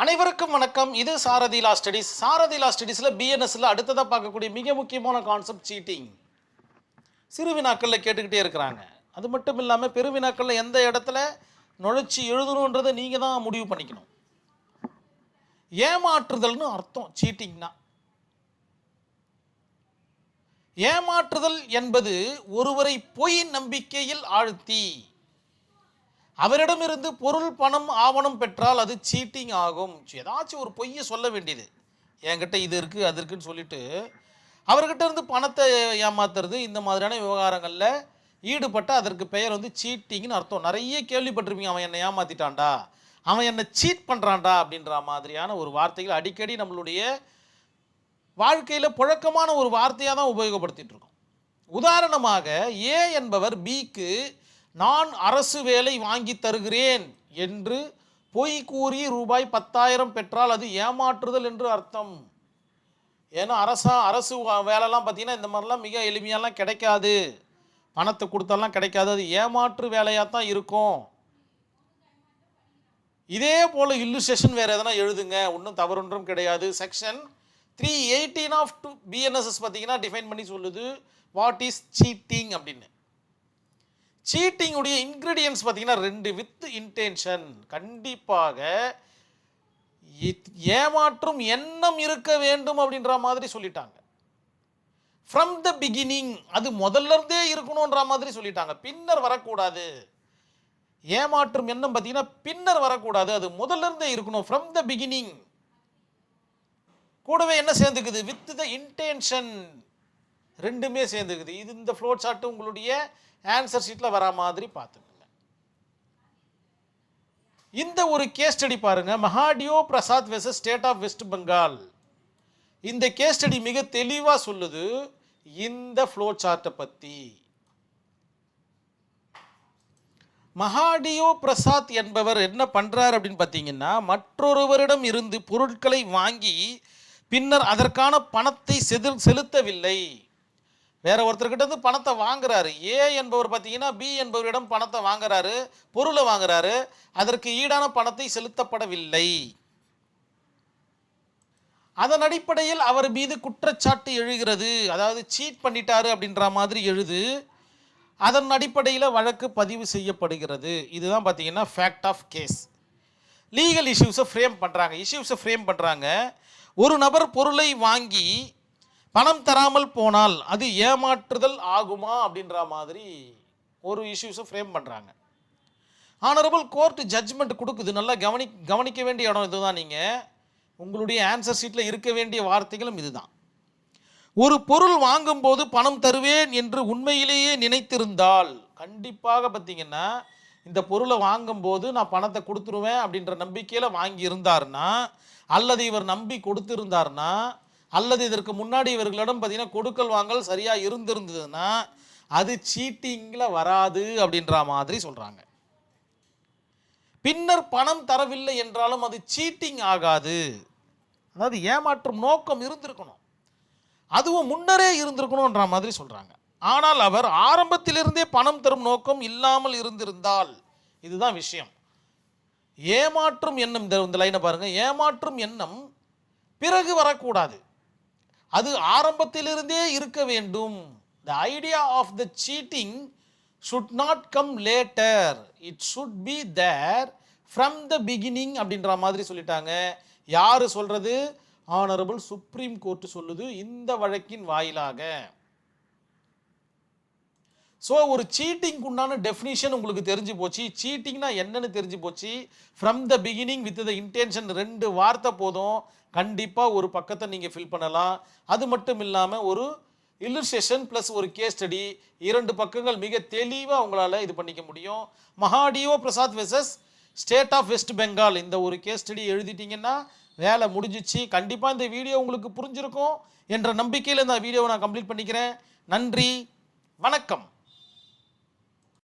அனைவருக்கும் வணக்கம். இது சாரதி லா ஸ்டடீஸ். சாரதி லா ஸ்டடீஸில் பிஎன்எஸ்ல அடுத்ததாக பார்க்கக்கூடிய மிக முக்கியமான கான்செப்ட் சீட்டிங். சிறு வினாக்களில் கேட்டுக்கிட்டே இருக்கிறாங்க. அது மட்டும் இல்லாமல் பெருவினாக்களில் எந்த இடத்துல நுழைச்சி எழுதணுன்றதை நீங்கள் தான் முடிவு பண்ணிக்கணும். ஏமாற்றுதல்னு அர்த்தம் சீட்டிங்னா. ஏமாற்றுதல் என்பது ஒருவரை பொய் நம்பிக்கையில் ஆழ்த்தி அவரிடமிருந்து பொருள் பணம் ஆவணம் பெற்றால் அது சீட்டிங் ஆகும். ஏதாச்சும் ஒரு பொய்யை சொல்ல வேண்டியது, என்கிட்ட இது இருக்குது அது இருக்குன்னு சொல்லிட்டு அவர்கிட்ட இருந்து பணத்தை ஏமாத்துறது, இந்த மாதிரியான விவகாரங்களில் ஈடுபட்ட அதற்கு பெயர் சீட்டிங்னு அர்த்தம். நிறைய கேள்விப்பட்டிருப்பீங்க, அவன் என்னை ஏமாற்றிட்டான்டா, அவன் என்னை சீட் பண்ணுறான்டா அப்படின்ற மாதிரியான ஒரு வார்த்தைகள் அடிக்கடி நம்மளுடைய வாழ்க்கையில் புழக்கமான ஒரு வார்த்தையாக தான் உபயோகப்படுத்திட்டு இருக்கோம். உதாரணமாக, ஏ என்பவர் பிக்கு நான் அரசு வேலை வாங்கி தருகிறேன் என்று பொய் கூறி ரூபாய் 10,000 பெற்றால் அது ஏமாற்றுதல் என்று அர்த்தம். ஏன்னா அரசு வேலைலாம் பார்த்தீங்கன்னா இந்த மாதிரிலாம் மிக எளிமையாலாம் கிடைக்காது, பணத்தை கொடுத்தாலாம் கிடைக்காது, அது ஏமாற்று வேலையாக தான் இருக்கும். இதே போல் இல்லுஸ்ட்ரேஷன் வேறு எதனா எழுதுங்க, ஒன்றும் தவறொன்றும் கிடையாது. செக்ஷன் 318 ஆஃப் பிஎன்எஸ்எஸ் பார்த்தீங்கன்னா டிஃபைன் பண்ணி சொல்லுது வாட் இஸ் சீட்டிங் அப்படின்னு. சீட்டிங் உடைய இன்கிரீடியன்ஸ் பார்த்தீங்கன்னா 2 வித் இன்டென்ஷன். கண்டிப்பாக ஏமாற்றும் எண்ணம் இருக்க வேண்டும் அப்படின்ற மாதிரி சொல்லிட்டாங்க. ஃப்ரம் த பிகினிங், அது முதல்ல இருந்தே இருக்கணும்ன்ற மாதிரி சொல்லிட்டாங்க. பின்னர் வரக்கூடாது. ஏமாற்றும் எண்ணம் பார்த்தீங்கன்னா பின்னர் வரக்கூடாது, அது முதல்ல இருந்தே இருக்கணும். ஃப்ரம் த பிகினிங் கூடவே என்ன சேர்ந்துக்குது, வித் த இன்டென்ஷன், ரெண்டுமே சேர்ந்துக்குது. இது இந்த ஃப்ளோ சார்ட் உங்களுடைய ஆன்சர் ஷீட்டில் வரா மாதிரி பார்த்துக்கங்க. இந்த ஒரு கேஸ் ஸ்டடி பாருங்க, Mahadeo Prasad versus state of West Bengal. இந்த கேஸ் ஸ்டடி மிக தெளிவாக சொல்லுது இந்த ஃப்ளோ சார்ட்டை பற்றி. மகாடியோ பிரசாத் என்பவர் என்ன பண்றார் அப்படின்னு பார்த்தீங்கன்னா, மற்றொருவரிடம் இருந்து பொருட்களை வாங்கி பின்னர் அதற்கான பணத்தை செலுத்தவில்லை. வேற ஒருத்தர்கிட்ட இருந்து பணத்தை வாங்குறாரு. ஏ என்பவர் பார்த்தீங்கன்னா பி என்பவரிடம் பணத்தை வாங்குறாரு, பொருளை வாங்குறாரு, அதற்கு ஈடான பணத்தை செலுத்தப்படவில்லை. அதன் அடிப்படையில் அவர் மீது குற்றச்சாட்டு எழுகிறது, அதாவது சீட் பண்ணிட்டாரு அப்படின்ற மாதிரி எழுது. அதன் அடிப்படையில் வழக்கு பதிவு செய்யப்படுகிறது. இதுதான் பார்த்தீங்கன்னா ஃபேக்ட் ஆஃப் கேஸ். லீகல் இஷ்யூஸை ஃப்ரேம் பண்ணுறாங்க. ஒரு நபர் பொருளை வாங்கி பணம் தராமல் போனால் அது ஏமாற்றுதல் ஆகுமா அப்படின்ற மாதிரி ஒரு இஷ்யூஸை ஃப்ரேம் பண்ணுறாங்க. ஆனரபிள் கோர்ட் ஜட்ஜ்மெண்ட் கொடுக்குது. நல்லா கவனிக்க வேண்டிய இடம் இதுதான். நீங்கள் உங்களுடைய ஆன்சர் ஷீட்டில் இருக்க வேண்டிய வார்த்தைகளும் இதுதான். ஒரு பொருள் வாங்கும்போது பணம் தருவேன் என்று உண்மையிலேயே நினைத்திருந்தால், கண்டிப்பாக பார்த்தீங்கன்னா இந்த பொருளை வாங்கும்போது நான் பணத்தை கொடுத்துருவேன் அப்படின்ற நம்பிக்கையில் வாங்கி இருந்தார்னா, அல்லது இவர் நம்பி கொடுத்திருந்தார்னா, அல்லது இதற்கு முன்னாடி இவர்களிடம் பார்த்தீங்கன்னா கொடுக்கல் வாங்கல் சரியாக இருந்திருந்ததுன்னா அது சீட்டிங்கில் வராது அப்படின்ற மாதிரி சொல்கிறாங்க. பின்னர் பணம் தரவில்லை என்றாலும் அது சீட்டிங் ஆகாது. அதாவது ஏமாற்றும் நோக்கம் இருந்திருக்கணும், அதுவும் முன்னரே இருந்திருக்கணும்ன்ற மாதிரி சொல்கிறாங்க. ஆனால் அவர் ஆரம்பத்திலிருந்தே பணம் தரும் நோக்கம் இல்லாமல் இருந்திருந்தால், இதுதான் விஷயம். ஏமாற்றும் எண்ணம், இந்த லைனை பாருங்க, ஏமாற்றும் எண்ணம் பிறகு வரக்கூடாது, அது ஆரம்பத்திலிருந்தே இருக்க வேண்டும். The idea of the cheating should not come later, it should be there from the beginning அப்படின்ற மாதிரி சொல்லிட்டாங்க. யாரு சொல்றது? ஆனரபிள் சுப்ரீம் கோர்ட் சொல்லுது இந்த வழக்கின் வாயிலாக. ஸோ ஒரு சீட்டிங்க்கு உண்டான டெஃபினிஷன் உங்களுக்கு தெரிஞ்சு போச்சு. சீட்டிங்னா என்னன்னு தெரிஞ்சு போச்சு. From the beginning with the intention 2 வார்த்தை போதும், கண்டிப்பாக ஒரு பக்கத்தை நீங்கள் ஃபில் பண்ணலாம். அது மட்டும் இல்லாமல் ஒரு இல்லுஸ்ட்ரேஷன் ப்ளஸ் ஒரு கேஸ் ஸ்டடி, 2 பக்கங்கள் மிக தெளிவாக உங்களால் இது பண்ணிக்க முடியும். Mahadeo Prasad versus state of West Bengal, இந்த ஒரு கேஸ் ஸ்டடி எழுதிட்டிங்கன்னா வேலை முடிஞ்சிச்சு. கண்டிப்பாக இந்த வீடியோ உங்களுக்கு புரிஞ்சிருக்கும் என்ற நம்பிக்கையில் இந்த வீடியோவை நான் கம்ப்ளீட் பண்ணிக்கிறேன். நன்றி, வணக்கம்.